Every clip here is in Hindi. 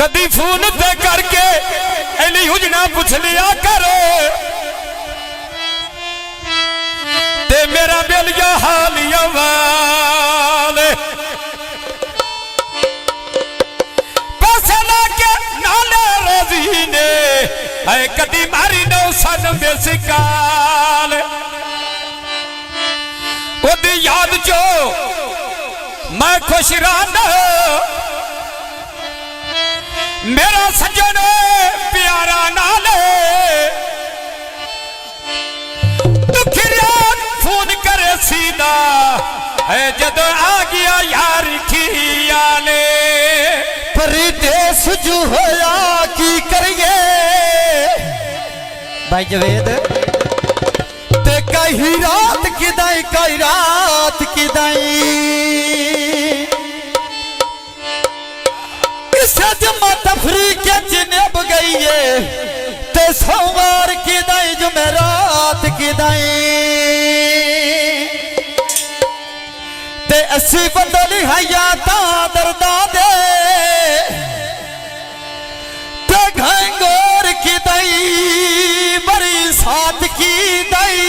कदी फोन ते करके एली हुजना पूछ लिया करो ते मेरा बेलिया हालिया वाले पैसे लाके नाले रोजी ने है कदी मारी नौ सन बेसिकाल ओदी याद जो मैं खुश रहना मेरा सज्जन प्यारा नाले फोन करे सीधा है जद आ गया यार खियाले परदेस जो होया की करिए भाई जवेद ते कही रात की दाई इसे जमा तफरी के जिनेब गई है ते सोमवार की दाई जुमेरात की दाई ते अस्सी बदली हयाता दर्दा दे ते घंगोर की दाई बड़ी साथ की दाई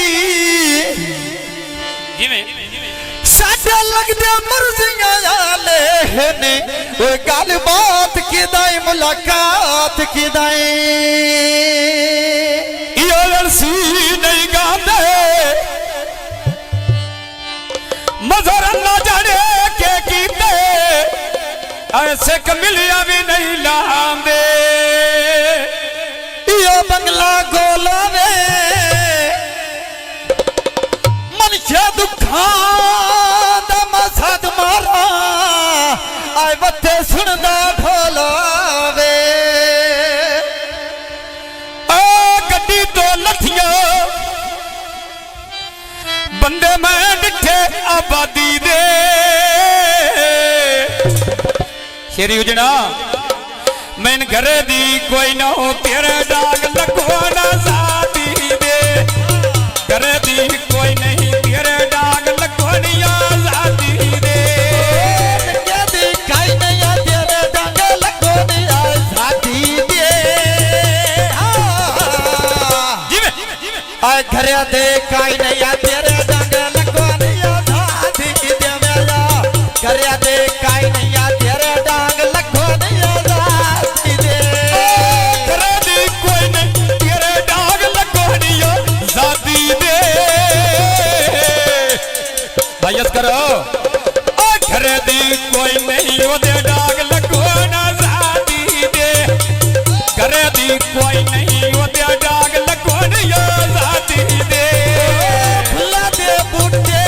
साडे लगदे मर्जियां आले ने ओ गल बात की दाई मुलाकात की दाई यो लड़सी नहीं गांदे मजर ना जाने के कीते ऐसे कमिलिया भी नहीं लांदे यो बंगला गोलावे मनशा दुखा दा मसद मारा आए बत्ते सुनदा ढोलावे आ गड्डी तो लठिया बंदे मैं डिठे आबादी दे शेरी उजना मैं घरे दी कोई ना हो तेरे डाग लगो ना साथी दे घरे दी कोई नहीं तेरे डाग लगो नहीं आजादी दे दी काई नहीं तेरे डाग लगो नहीं आजादी दे आए घरे दे काई नहीं तेरे डाग लगो नहीं आजादी दे मेरा घरे दे काई नहीं तेरे डाग लगो नहीं आजादी दे घरे दी कोई नहीं तेरे डाग लगो नहीं आजादी दे भाई करो घरे दी कोई नहीं ओदे डाग लगो ना आजादी दे घरे दी कोई नहीं ओदे डाग लगो नहीं आजादी दे फुला दे बूटे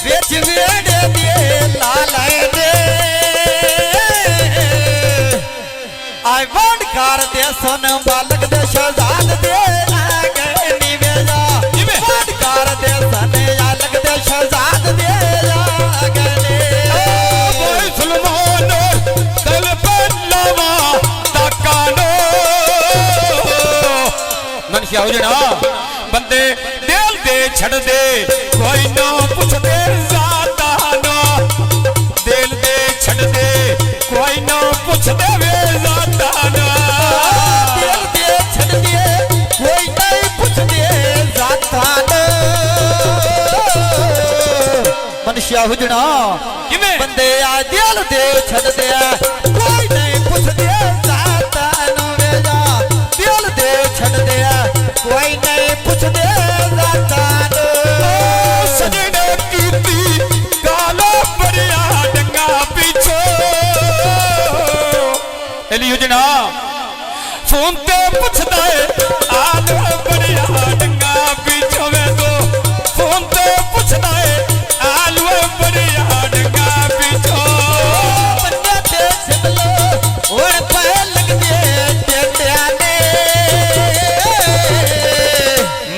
बेच वेड़े दे लाले दे आई वांट कार दे सन बालक दे शहजाद दे आगे निवेजा वांट कार दे सन बालक दे शहजाद दे आगे ने ओए सुलमान दिल पे लावा ताकानो मनशिया उजना बंदे दिल दे छड़ दे कोई ना पूछ दे जाता ना दिल दे छड़ दे कोई ना पूछ दे वे जाता ना दिल दे छड़ दे कोई नहीं पूछ दे जाता ना मनशिया उजना बंदे आ दिल दे छड़ दे कोई नहीं पूछ दे जाता ना वेजा दिल दे छड़ दे कोई नहीं पूछ दे जाता ना सजने कीती काला बड़िया डंगा पीछो एली उजना फोन ते पुछदा है आल बड़िया डंगा पीछो वे तो फोन ते पुछदा है आल बड़िया डंगा पीछो बंदे ते सिबलो और पे लग दे टेटिया ने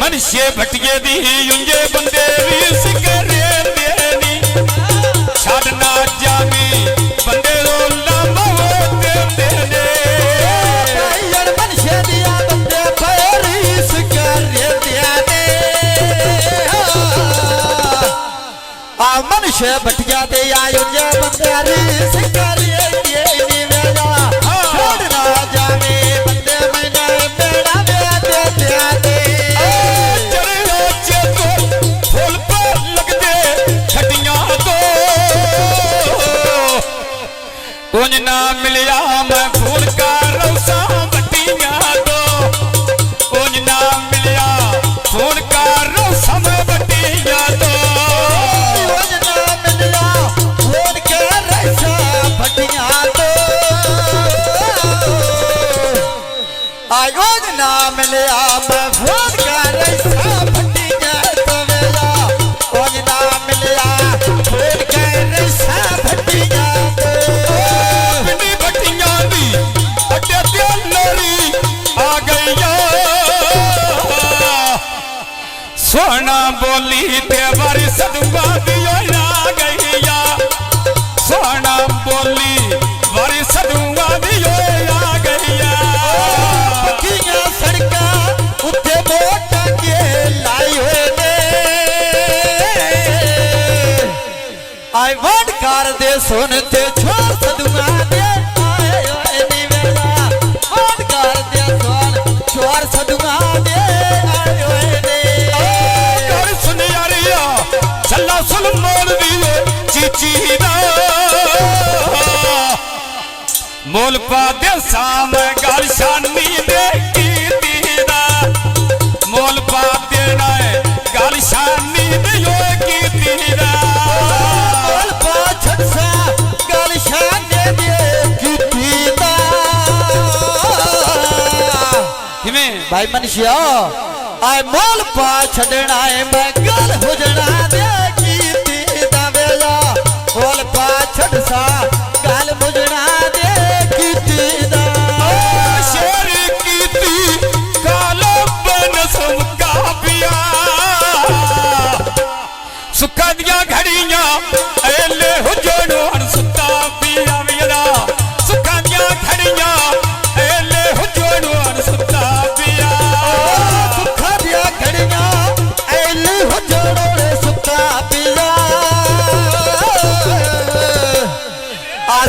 मनशे भटके दी युंजे बंदे रीस करे देनी छाड़ना जामी बंदे रो लामा होते देने यार मनशे दिया बंदे पैरिस कर दिया ने आ मनशे भटके दे आयो जे बंदे रीस कर दिए नी वेला छोड़ना उन ना मिलिया मैं फूल का रौसा बटिया दो उन ना मिलिया फूल का रौसा मैं बटिया दो उन ना मिलिया फूल का रौसा बटिया दो उन ना मिलिया मैं फूल का रौसा बटिया दो उन ना मिलिया फूल का रौसा बटिया सोना बोली ते बारी सदुआ दियो आ गईया सोना बोली बारी सदुआ दियो आ गईया पक्कियां सड़का उत्ते वोट के लाई हुए ने आई वोट कर दे सुनते छोड़ सदुआ दे आए होए नी वेला वोट कर दे सुन छोड़ सदुआ दे आए होए चला सुन मोल दिए चीची दा मोल पा दे साम गाल शानी दे कीती दा मोल पा दे ना गाल शानी दे यो कीती दा मोल पा छसा गाल शानी दे कीती दा किमें भाई मनुष्या आए मोल पा छड़ना है मैं गल हो जाना दे कीती दा वेला मोल पा छड़सा गल मुझना दे कीती दा शेर कीती कालो बनसम का पिया सुखा दिया घड़ियां एले हुजड़ो सुता पिया मेरा सुखा दिया घड़ियां एले हुजड़ो सुता पिया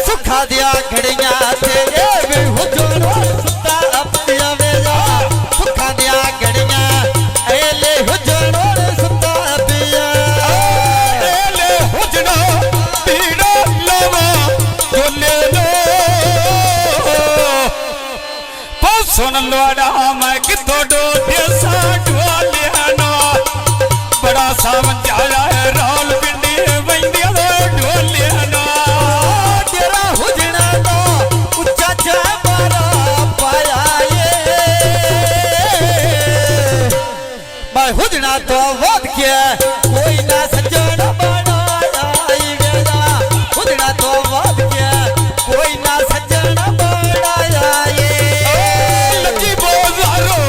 सुखा दिया घड़िया तेरे भी हुजूरो सुता पिया वेला सुखा दिया घड़िया एले हुजूरो सुता पिया एले हुजड़ा पीड़ा लवा जोले लो सुन लोड़ा मैं कितो डो देसा डोले ना बड़ा समझाया है राल पिंडी वंदिया डोले ना तेरा हुजना तो उच्चा मारा पाया ये मैं हुजना तो वध के कोई ना सजन बनाया वेला हुजना तो वध के कोई ना सजन बनाया ये लगी बोजारो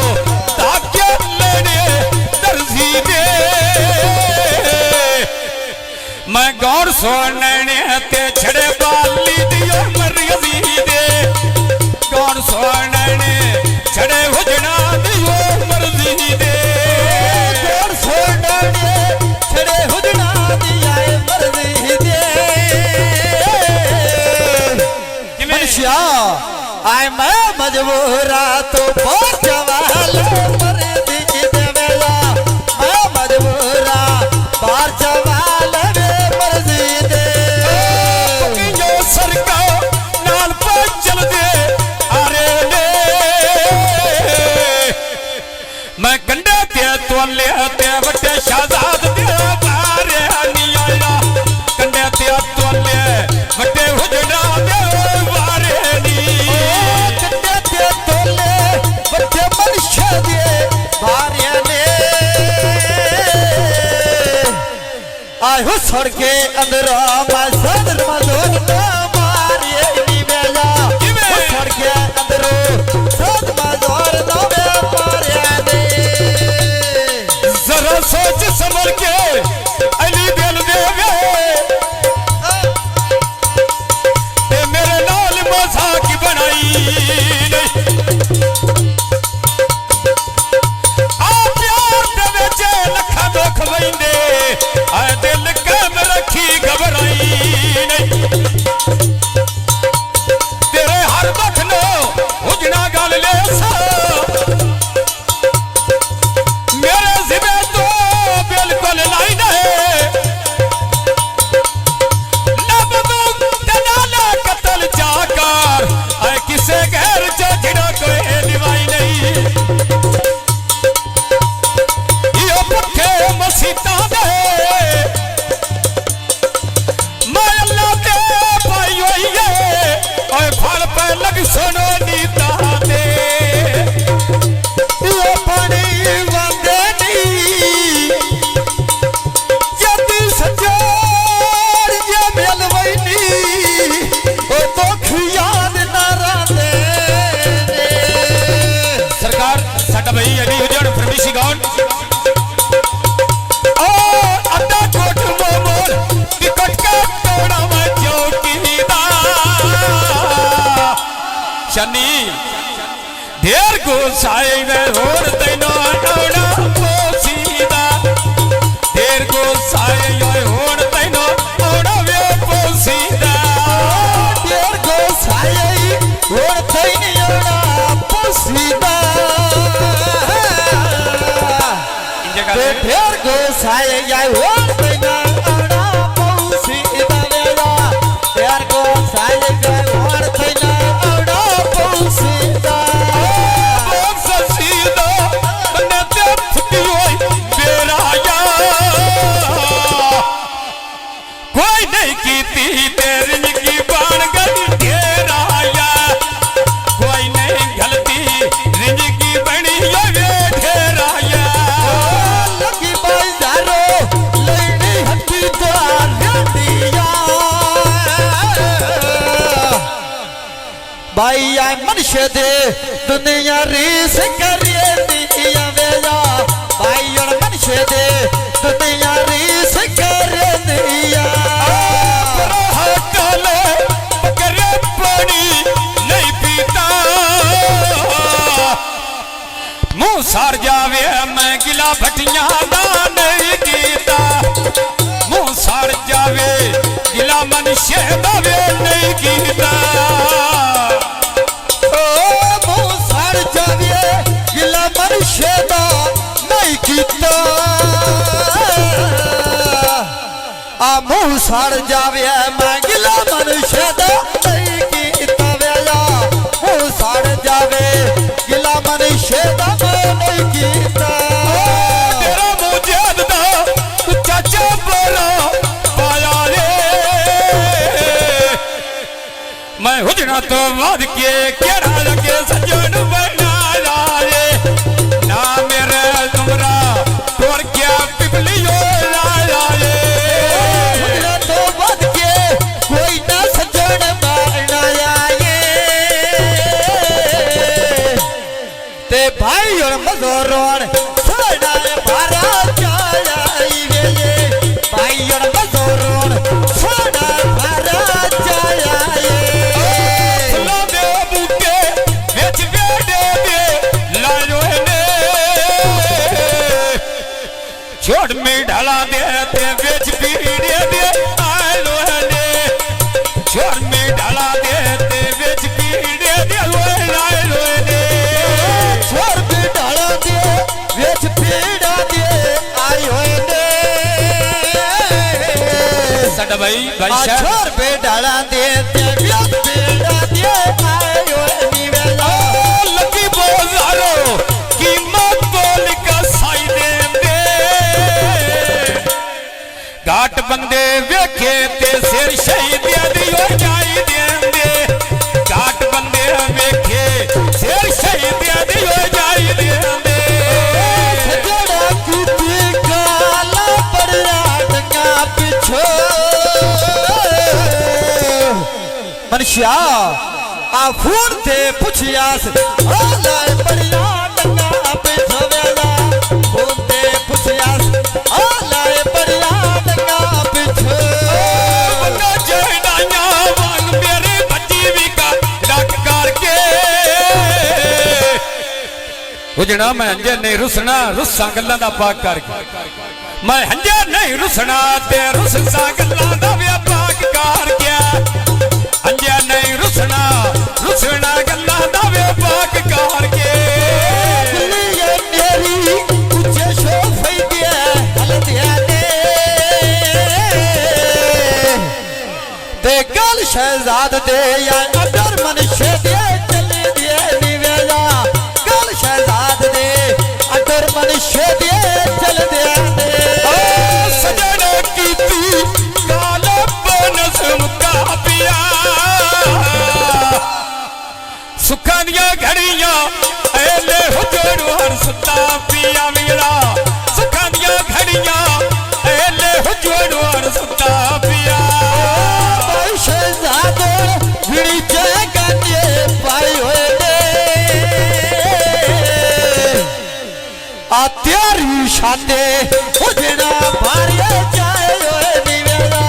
ताके लेने दर्जी दे मैं गौर सोने ते छड़े बाली दियो मरजी दे गौर सोने छड़े हुजना दियो मरजी दे गौर सोने छड़े हुजना दिया मरजी दे मनुष्या आए मैं मजबूरा तो बहुत जवाल मरजी दे वेला मैं मजबूरा बार जवाल मरजी दे सरका नाल पर चल दे अरे ले मैं कंडे ते तोले ते बटे शहजाद दे बारे नी आया कंडे ते तोले बटे हुजड़ा दे बारे नी कंडे ते तोले बटे मनुष्य दे बारे ने आए हो सड़ के अंदर मैं सदर मजोन मारे नी वेला सड़ के अंदर सद मजोर नो मारे ने जरा सोच समझ के अली दिल देवे ते मेरे नाल मजाक बनाई आ प्यार दे विच लखा दुख वैंदे आ दिल कम रखी घबराई शनि देर को साए वे होर तैनो आना पोसीदा देर को साए योय होर तैनो आना वे पोसीदा देर को साए होर तैनो आना पोसीदा देर को साए योय होर तैनो आना पोसीदा देर को साए योय होर तैनो आना पोसीदा कोई नहीं कीती तेरी की बन गई ढेराया कोई नहीं गलती रिंज की बनी ये ढेराया लगी बाजारो लेनी हट्टी द्वार दिया भाई आई मनुष्य दे दुनिया रीस करिए दिया वेजा भाई और मनुष्य दे दुनिया रीस कर दिया मुंह सार जावे मैं गिला भटिया दा नहीं कीता मुंह सार जावे गिला मनुष्य दावे नहीं कीता मुंह सार जावे गिला मनुष्य दा नहीं कीता आ मुंह सार जावे मैं गिला मनुष्य दा नहीं कीता वेला मुंह सार जावे गिला मनुष्य दा नहीं कीता तेरा मुझे दा चाचा बोला पाया रे मैं हुजना तो वाद के केड़ा लगे सजन बनाया रे ना मेरे तुमरा तोर क्या पिपलियो लाया रे हुजना तो वाद के कोई ना सजन बनाया ये ते भाई और मजोरों सोना भरा जाया ये भाई और मजोरों सोना भरा जाया ये फुला दे बुके बेच बेडे दे लायो ने छोड़ में ढाला दे ते बेच पीड़े दे आलो ने छोड़ में ढाला दे ते बेच पीड़े दे आलो ने छोड़ पे डाला दे वेच पीड़ा दे आयो ने सड भाई आ छोड़ पे डाला दे ते वेच पीड़ा दे आयो नीवेला लगी बोलारो कीमत बोल का साई दे घाट बंदे वेखे ते सिर शहीद दियो जाई दे घाट बंदे वेखे सिर शहीद दियो जाई दे सजड़ा कीती काला पड़या टंगा पिछो मनुष्या आ फून थे पुछियास आलाए पड़या टंगा पिछो वेला फून थे पुछियास आलाए पड़या टंगा पिछो बंदा जहदाया वांग मेरे बच्ची भी का डक करके उजड़ा मैं हंजे नहीं रुसना रुसा गल्लां दा पाक करके मैं हंजे नहीं रुसना ते रुसा गल्लां दा व्यापाक करके हंजे नहीं रुसना गल्लां दा व्यापाक करके ये मेरी कुछ शोफई दिया हलदिया ने ते गल शहजाद दे या अदर मनुष्य दे चले दे निवेला गल शहजाद दे अदर मनुष्य दे चल दे सजन कीती काला बनस मुका पिया सुखा दिया घड़ियां एले हुजूर हर सुता पिया मेरा सुखा दिया घड़ियां एले हुजूर हर सुता पिया शहजाद भिड़ी जगह दे पाई होए ने आ तेरी शादे उजड़ा भारिया जाए होए निवेला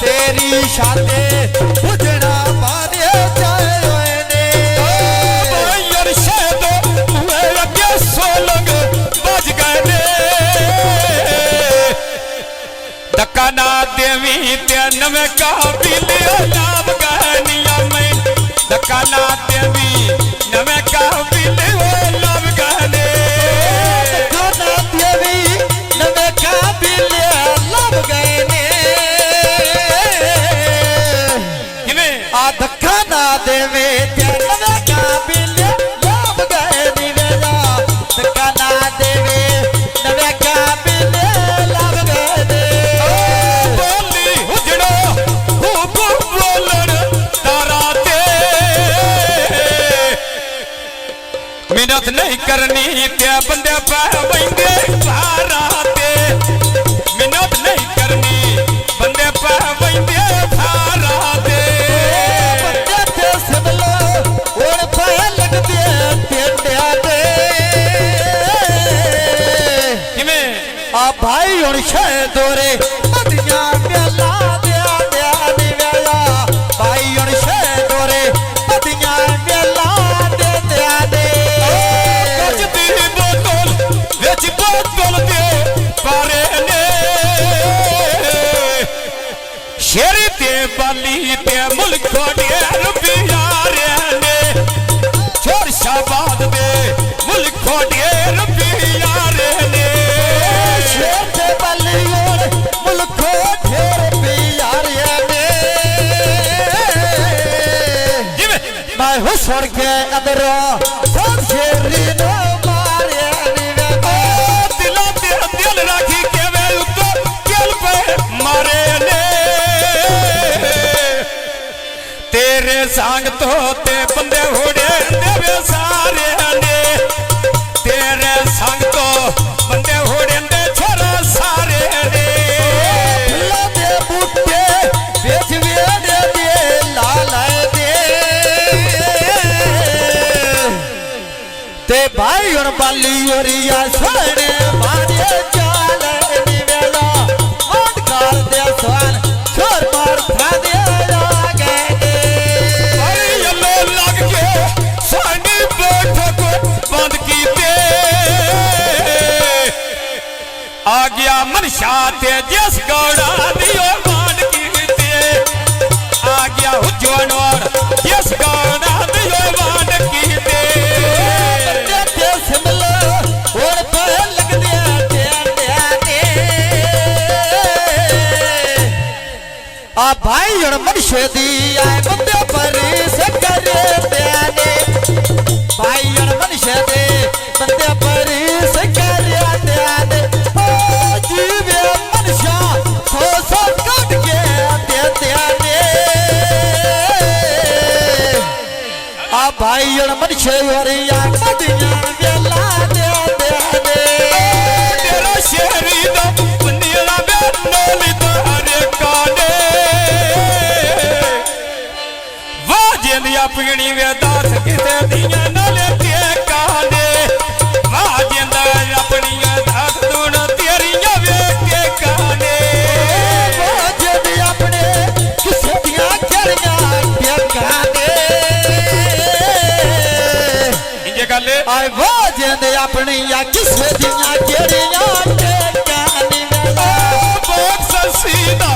तेरी शादे उजड़ा भारिया जाए होए ने आ धक्का ना देवे ते नवेगा बिले लाभ गए निवेजा धक्का ना देवे नवेगा बिले लाभ गए दे बोली हुजड़ो हुकुम बोलन तारा ते मेहनत नहीं करनी ते बंदे पावेंगे भारा ते मेहनत नहीं करनी बंदे पावेंगे भारा ते बंदे ते सिमलो और पाए लगदे टेंडिया दे किवें आ भाई हुण शे दोरे मदियां मेला दिया दिया निवेला भाई हुण शे दोरे मदियां मेला दे दिया दे कचदी बोतल विच बोतल दे पारे ने शेरी ते बाली ते मुल्क दे रुपया ने छोर शाबाद दे मुल्क दे रुपया ने शेर ते बली और मुल्को ढेर प्यारे ने मैं हुसर के अदरो सब शेरी नो मारे निवेला दिलों ते दिल राखी के वे उत्तो दिल पे मारे ने तेरे संग तो ते बंदे होड़े देवे सारे ने तेरे संग तो बंदे होड़े दे छोरा सारे ने फुल्ला दे बूटे बेच वेड़े दे लाल दे ते भाई हुण बाली ओरिया सोने मारे चाल निवेला माट काल दे स्वान छोर मार था दे लागे अरे यल्लो लग के सानी बैठक बंद कीते आ गया मनशा ते जिस गौड़ा दियो मान कीते आ गया हुजवनोर जिस गौड़ा दियो मान कीते बंदे ते सिमलो और पाए लगदे टेंडिया ने आ भाई हुण मनशे दी आए बंदे पर से करे देने भाई हुण मनशे दे बंदे पर से करे देने ओ जीवे मनशा सो कट के दे देने आ भाई हुण मनशे ओरिया मदियां वेला दे देने तेरा शेरी दा बंदीला बे नोली तारे काने वाजें दिया पीणी वे दास किते दियां नाले ते काने वाजें दा अपनी दास दून तेरियां वे के काने जब अपने किसे दिया चरिया बेगा दे इंजे गल्ले आए वो जेंदे अपनी या किसे दिया चरिया बेगा निवेला बोक ससीदा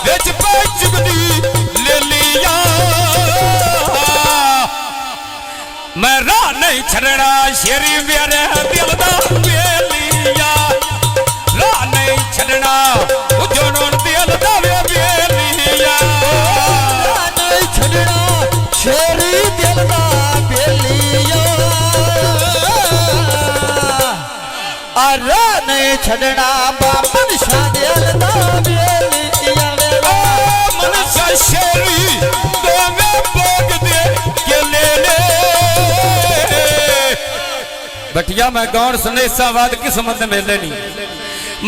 विच पै चुगदी ले लिया मैं राह नहीं छड़ना शेरी मेरे दिल दा बेलिया राह नहीं छड़ना उजोन दिल दा बेलिया नहीं छड़ना शेरी दिल दा बेलिया आ राह नहीं छड़ना बामन शाह दिल दा बेलिया ओ मनसा शेरी तो मैं बोग दे के ले बटिया मैं गौर सुने सावाद किस्मत मेले नहीं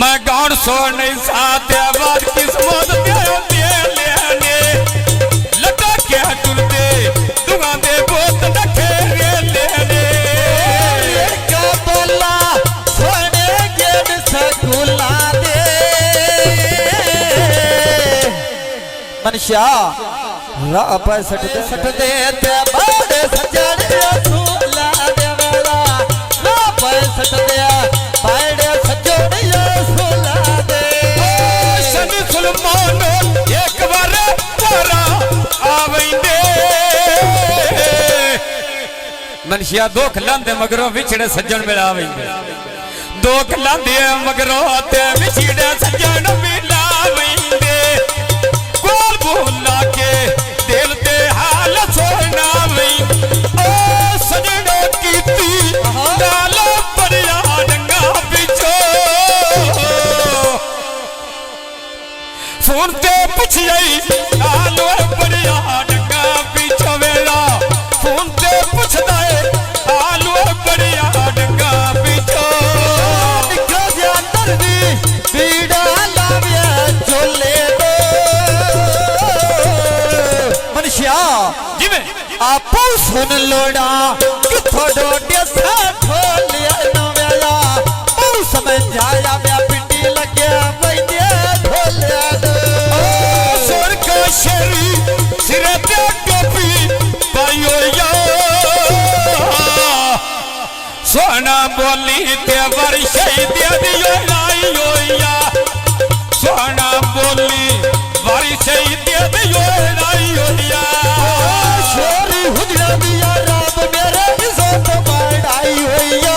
मैं गौर सो नहीं साते आवाज किस्मत दे लेने लगा के टुरते दुआ दे बोत रखे लेने का बोला सोने गेट सकुला दे मनशा राह पर सट दे ते बड़े सजन सूला दे वाला राह पर सट दे बड़े सजन सूला दे सन सुलमान एक बार तारा आवेंदे मनशिया दुख लांदे मगरों विछड़े सज्जन मिलावेंदे दुख लांदे मगरों ते विछड़े सज्जन मिलावेंदे कोल बोला के दिल ते आपो सुन लोड़ा कि थोड़ो डेसा ठोलिया नव्या ओ समझ आया मैं पिंडी लगे वैद्य ढोलिया सुर का शेरी सिरे पे टोपी पायो या सोना बोली ते वर्षे दे दियो लाइयो या सोना बोली वर्षे दे दियो लाइयो या शेरी हुजरा दिया राम मेरे इज्जत बढ़ाई होया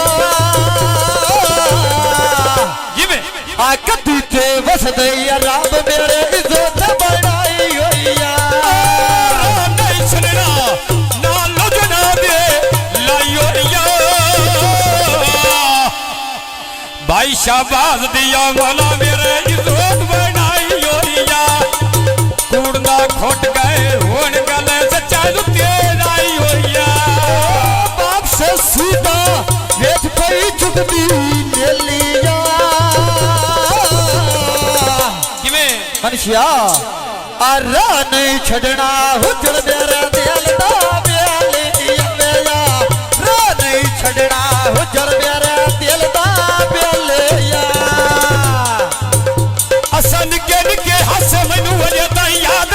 आ कदी ते वस दिया राम मेरे इज्जत बढ़ाई होया नहीं सुनना ना लुजना दे लाइयो या भाई शाबाश दिया वाला मेरे इज्जत बढ़ाई होया कूड़ना खोट गए होन गले सच्चा तेरा ही होया बाप से सीधा वेच कोई चुगती ले लिया मनुष्या आरा नहीं छड़ना हुजड़ मेरा दिल दा बेलिया मेरा रा नहीं छड़ना हुजड़ मेरा दिल दा बेलिया असन के हस मैनू वजे ताई याद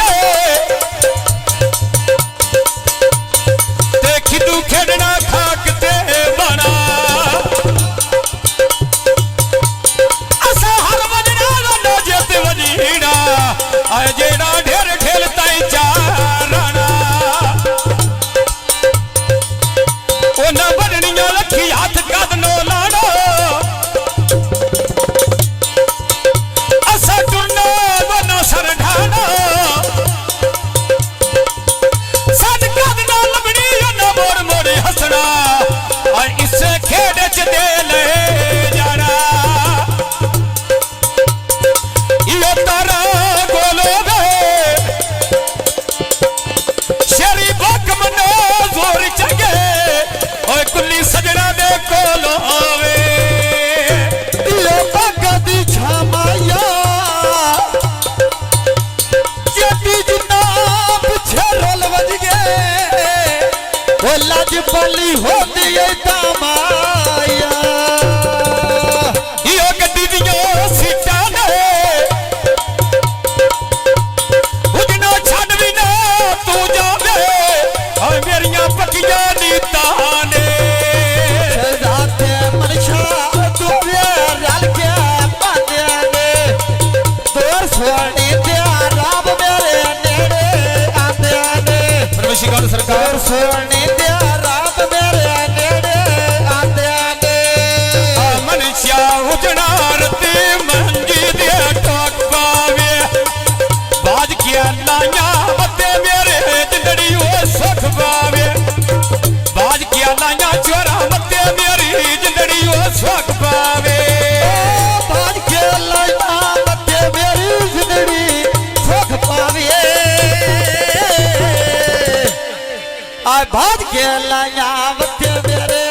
देखी तू खेडना खाक ते बना असा हर वजना लो जेते वजीड़ा आए जेड़ा ढेर खेलता ही चाराना ओ ना बननिया लखी हाथ कद नो लाड़ो असा टुरना वना सर ढाना सद कद ना लबनी ना मोर मोरे हसना और इससे खेड़ च दे ले जाना यो तारा गोलो वे शेरी बक मनो जोर चगे ओए कुल्ली सजना दे कोलो आवे ये भगत छमाया जेटी जनाब छरल बज गए ओ लाज बली होती है तमाया यो गड्डी दियो सीटा ने उजनो छड़ भी ना तू जावे और मेरियां पकियां नीता ने रात मनशा तू रल के पानिया ने तोर सोनी दिया राम मेरे नेड़े आंदे ने परमेश्वर गौर सरकार सोनी दिया राम मेरे नेड़े आंदे ने मनुष्या उजना रती मंजी दे टोक पावे बाज किया लाया मते मेरे जिंदड़ी वो सुख पावे बाज किया लाया चोरा मते मेरी जिंदड़ी वो सुख पावे बाज के लाया मते मेरी जिंदड़ी सुख पावे आ बाज के लाया मते मेरे